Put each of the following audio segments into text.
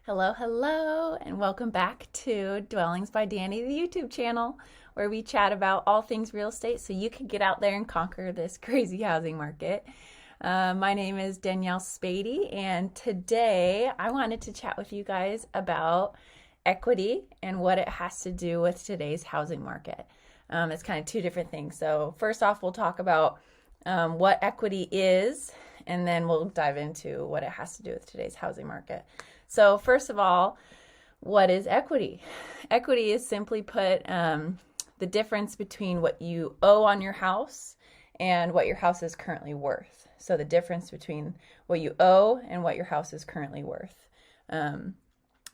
Hello, and welcome back to Dwellings by Danny, the YouTube channel, where we chat about all things real estate so you can get out there and conquer this crazy housing market. My name is Danielle Spady, and today I wanted to chat with you guys about equity and what it has to do with today's housing market. It's kind of two different things. So first off, we'll talk about what equity is, and then we'll dive into what it has to do with today's housing market. So first of all, what is equity? Equity is simply put the difference between what you owe on your house and what your house is currently worth. So the difference between what you owe and what your house is currently worth.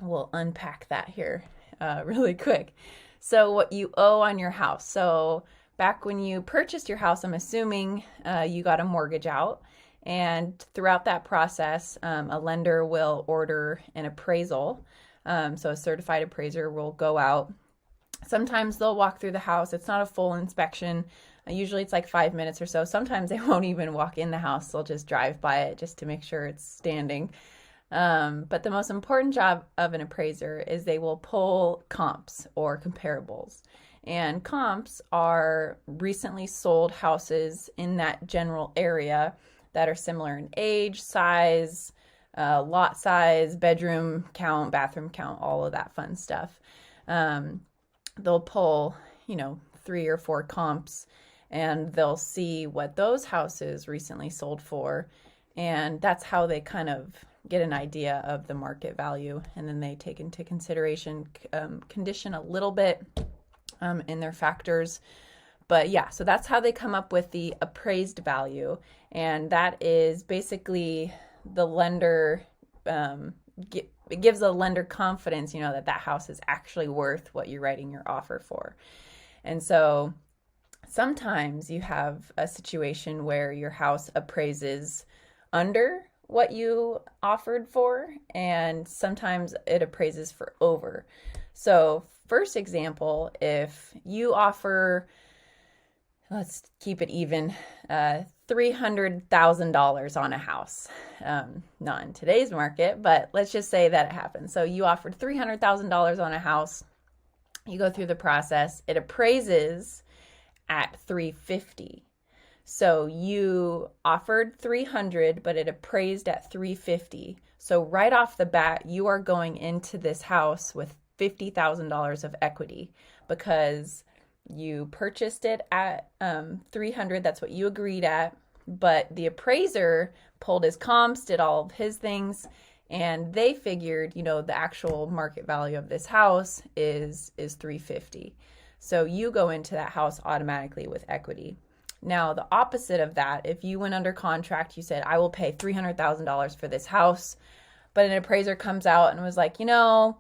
We'll unpack that here really quick. So what you owe on your house. So back when you purchased your house, I'm assuming you got a mortgage out. And throughout that process, a lender will order an appraisal. So a certified appraiser will go out. Sometimes they'll walk through the house. It's not a full inspection. Usually it's like 5 minutes or so. Sometimes they won't even walk in the house. They'll just drive by it just to make sure it's standing. But the most important job of an appraiser is they will pull comps or comparables. And comps are recently sold houses in that general area that are similar in age, size, lot size, bedroom count, bathroom count, all of that fun stuff. They'll pull, 3 or 4 comps, and they'll see what those houses recently sold for. And that's how they kind of get an idea of the market value. And then they take into consideration condition a little bit in their factors. But yeah, so that's how they come up with the appraised value. And that is basically the lender, it gives a lender confidence, that house is actually worth what you're writing your offer for. And so sometimes you have a situation where your house appraises under what you offered for, and sometimes it appraises for over. So first example, if you offer, let's keep it even, $300,000 on a house. Not in today's market, but let's just say that it happened. So you offered $300,000 on a house. You go through the process. It appraises at $350,000. So you offered $300,000, but it appraised at $350,000. So right off the bat, you are going into this house with $50,000 of equity because you purchased it at $300,000. That's what you agreed at. But the appraiser pulled his comps, did all of his things, and they figured, the actual market value of this house is $350,000. So you go into that house automatically with equity. Now, the opposite of that, if you went under contract, you said, I will pay $300,000 for this house, but an appraiser comes out and was like, a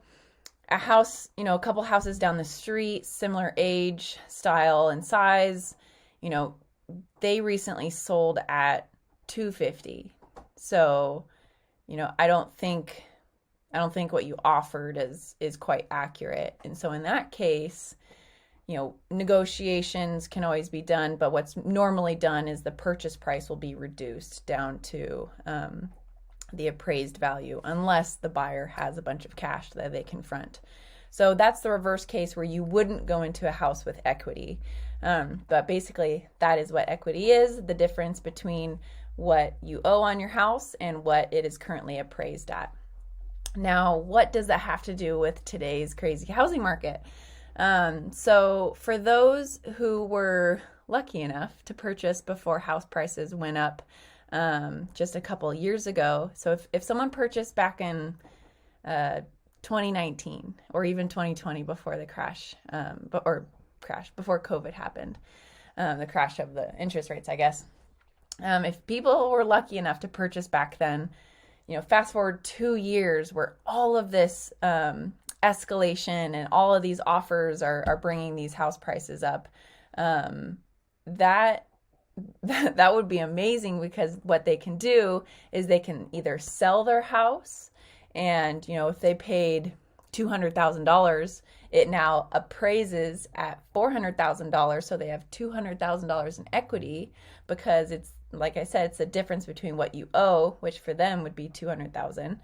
house, a couple houses down the street, similar age, style, and size, they recently sold at $250,000. So, I don't think what you offered is quite accurate. And so in that case, negotiations can always be done, but what's normally done is the purchase price will be reduced down to the appraised value, unless the buyer has a bunch of cash that they can front. So that's the reverse case where you wouldn't go into a house with equity. But basically, that is what equity is, the difference between what you owe on your house and what it is currently appraised at. Now, what does that have to do with today's crazy housing market? So for those who were lucky enough to purchase before house prices went up just a couple of years ago, so if someone purchased back in 2019 or even 2020 before the crash, before COVID happened, the crash of the interest rates, I guess. If people were lucky enough to purchase back then, fast forward 2 years where all of this escalation and all of these offers are bringing these house prices up, that would be amazing, because what they can do is they can either sell their house, and if they paid $200,000, it now appraises at $400,000, so they have $200,000 in equity, because it's, like I said, it's the difference between what you owe, which for them would be $200,000,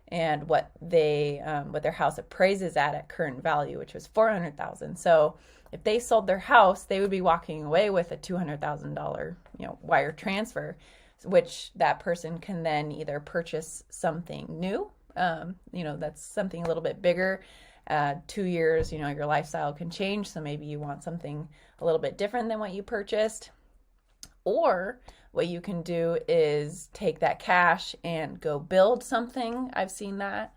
and what their house appraises at current value, which was $400,000. So if they sold their house, they would be walking away with a $200,000 wire transfer, which that person can then either purchase something new, that's something a little bit bigger. 2 years, your lifestyle can change, so maybe you want something a little bit different than what you purchased. Or what you can do is take that cash and go build something. I've seen that.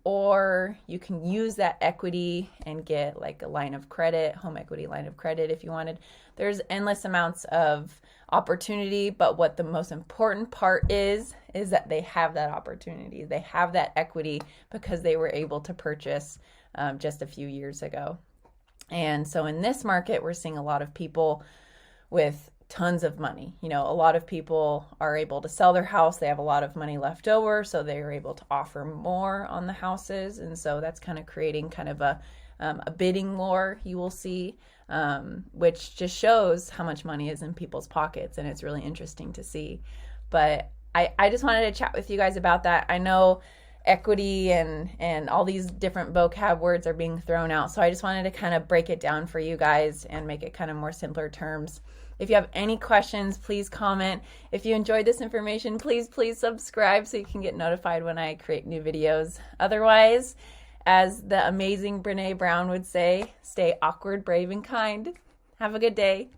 Or you can use that equity and get like a line of credit, home equity line of credit if you wanted. There's endless amounts of opportunity, but what the most important part is that they have that opportunity. They have that equity because they were able to purchase just a few years ago. And so in this market, we're seeing a lot of people with tons of money. A lot of people are able to sell their house. They have a lot of money left over, so they are able to offer more on the houses. And so that's kind of creating kind of a bidding war, you will see, which just shows how much money is in people's pockets. And it's really interesting to see. But I just wanted to chat with you guys about that. I know equity and all these different vocab words are being thrown out. So I just wanted to kind of break it down for you guys and make it kind of more simpler terms. If you have any questions, please comment. If you enjoyed this information, please subscribe so you can get notified when I create new videos. Otherwise, as the amazing Brene Brown would say, stay awkward, brave, and kind. Have a good day.